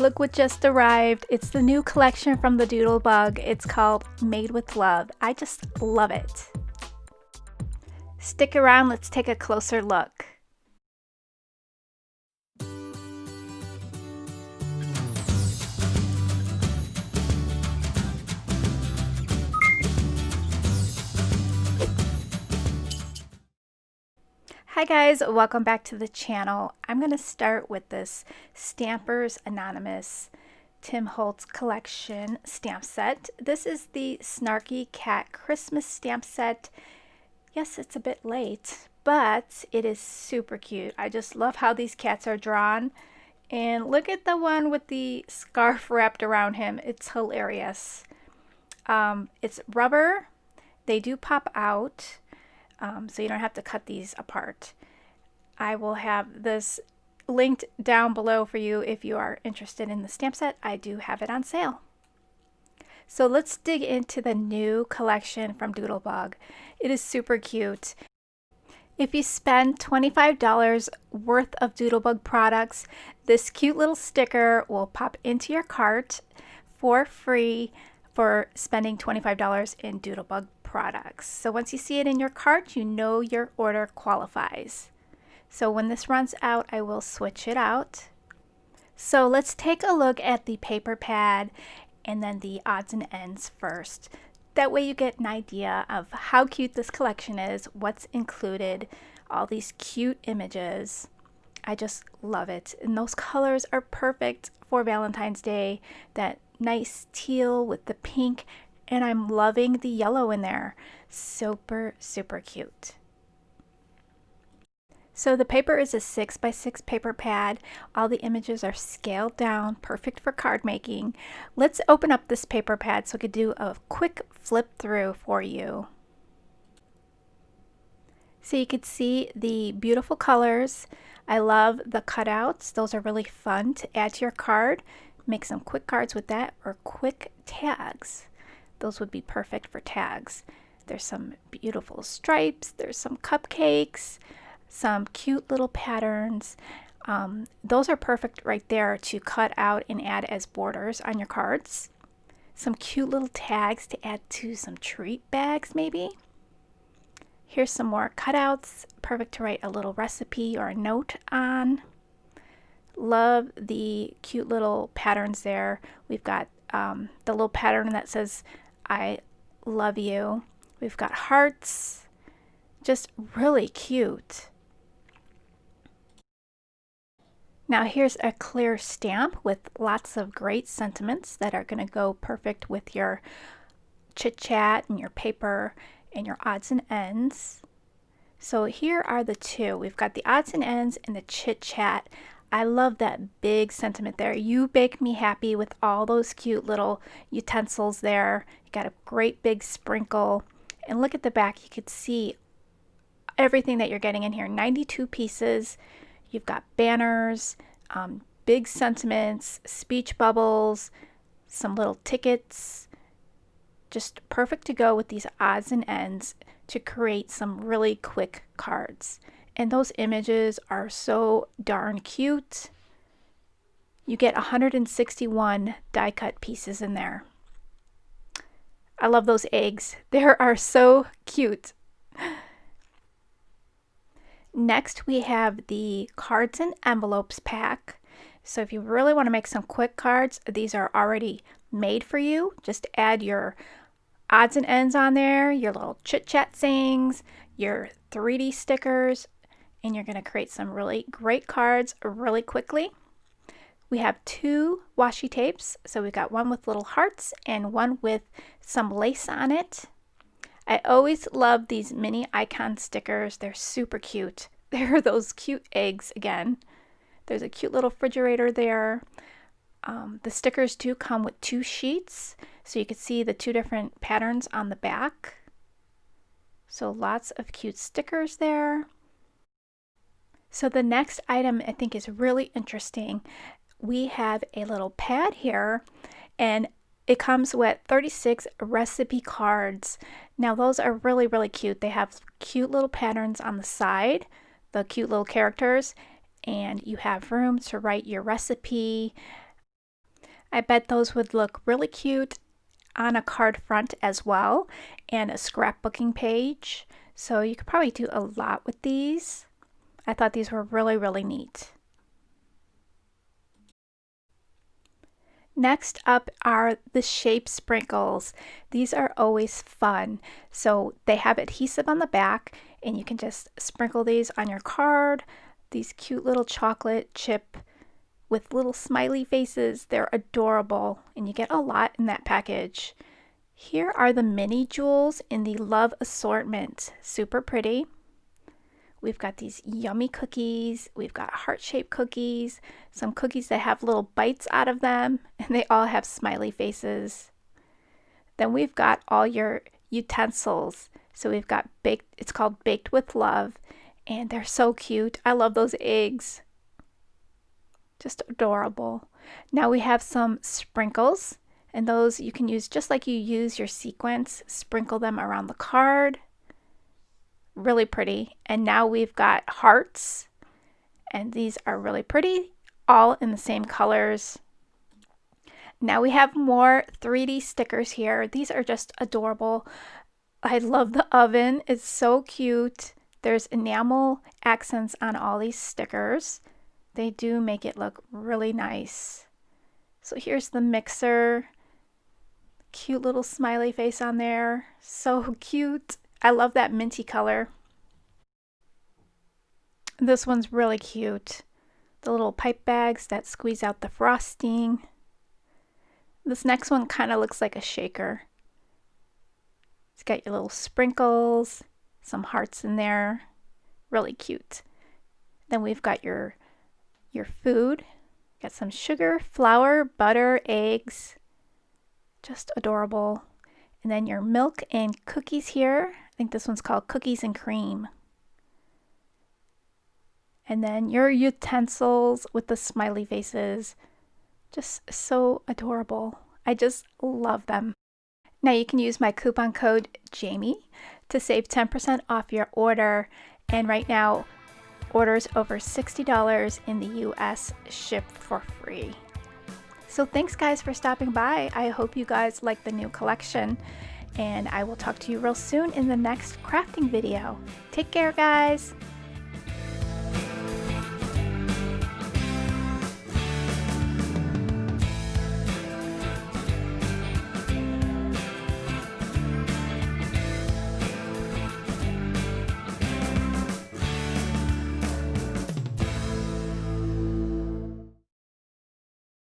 Look what just arrived. It's the new collection from the Doodlebug. It's called Made with Love. I just love it. Stick around, let's take a closer look. Hi guys, welcome back to the channel. I'm going to start with this Stampers Anonymous Tim Holtz collection stamp set. This is the Snarky Cat Christmas stamp set. Yes, it's a bit late, but it is super cute. I just love how these cats are drawn. And look at the one with the scarf wrapped around him. It's hilarious. It's rubber. They do pop out. So you don't have to cut these apart. I will have this linked down below for you if you are interested in the stamp set. I do have it on sale. So let's dig into the new collection from Doodlebug. It is super cute. If you spend $25 worth of Doodlebug products, this cute little sticker will pop into your cart for free for spending $25 in Doodlebug products. So once you see it in your cart, you know your order qualifies. So when this runs out, I will switch it out. So let's take a look at the paper pad and then the odds and ends first. That way you get an idea of how cute this collection is, what's included, all these cute images. I just love it. And those colors are perfect for Valentine's Day. That nice teal with the pink, and I'm loving the yellow in there. Super, super cute. So the paper is a 6x6 paper pad. All the images are scaled down, perfect for card making. Let's open up this paper pad so I could do a quick flip through for you. So you could see the beautiful colors. I love the cutouts. Those are really fun to add to your card. Make some quick cards with that, or quick tags. Those would be perfect for tags. There's some beautiful stripes. There's some cupcakes, some cute little patterns. Those are perfect right there to cut out and add as borders on your cards. Some cute little tags to add to some treat bags maybe. Here's some more cutouts, perfect to write a little recipe or a note on. Love the cute little patterns there. We've got the little pattern that says I love you. We've got hearts. Just really cute. Now here's a clear stamp with lots of great sentiments that are going to go perfect with your chit chat and your paper and your odds and ends. So here are the two. We've got the odds and ends and the chit chat. I love that big sentiment there. You bake me happy with all those cute little utensils there. You got a great big sprinkle. And look at the back. You could see everything that you're getting in here. 92 pieces. You've got banners, big sentiments, speech bubbles, some little tickets. Just perfect to go with these odds and ends to create some really quick cards. And those images are so darn cute. You get 161 die cut pieces in there. I love those eggs. They are so cute. Next we have the cards and envelopes pack. So if you really want to make some quick cards, these are already made for you. Just add your odds and ends on there, your little chit chat sayings, your 3D stickers, and you're going to create some really great cards really quickly. We have two washi tapes. So we've got one with little hearts and one with some lace on it. I always love these mini icon stickers. They're super cute. They're those cute eggs again. There's a cute little refrigerator there. The stickers do come with two sheets, so you can see the two different patterns on the back. So lots of cute stickers there. So the next item I think is really interesting. We have a little pad here, and it comes with 36 recipe cards. Now those are really, really cute. They have cute little patterns on the side, the cute little characters, and you have room to write your recipe. I bet those would look really cute on a card front as well, and a scrapbooking page. So you could probably do a lot with these. I thought these were really, really neat. Next up are the shape sprinkles. These are always fun. So they have adhesive on the back, and you can just sprinkle these on your card. These cute little chocolate chip with little smiley faces. They're adorable, and you get a lot in that package. Here are the mini jewels in the Love assortment. Super pretty. We've got these yummy cookies. We've got heart-shaped cookies, some cookies that have little bites out of them, and they all have smiley faces. Then we've got all your utensils. So we've got baked, it's called Baked with Love, and they're so cute. I love those eggs. Just adorable. Now we have some sprinkles, and those you can use just like you use your sequins. Sprinkle them around the card. Really pretty. And now we've got hearts, and these are really pretty, all in the same colors. Now we have more 3D stickers here. These are just adorable. I love the oven. It's so cute. There's enamel accents on all these stickers. They do make it look really nice. So here's the mixer. Cute little smiley face on there. So cute. I love that minty color. This one's really cute. The little pipe bags that squeeze out the frosting. This next one kind of looks like a shaker. It's got your little sprinkles, some hearts in there. Really cute. Then we've got your food. Got some sugar, flour, butter, eggs. Just adorable. And then your milk and cookies here. I think this one's called Cookies and Cream. And then your utensils with the smiley faces. Just so adorable. I just love them. Now you can use my coupon code Jamie to save 10% off your order. And right now, orders over $60 in the US ship for free. So thanks guys for stopping by. I hope you guys like the new collection, and I will talk to you real soon in the next crafting video. Take care guys.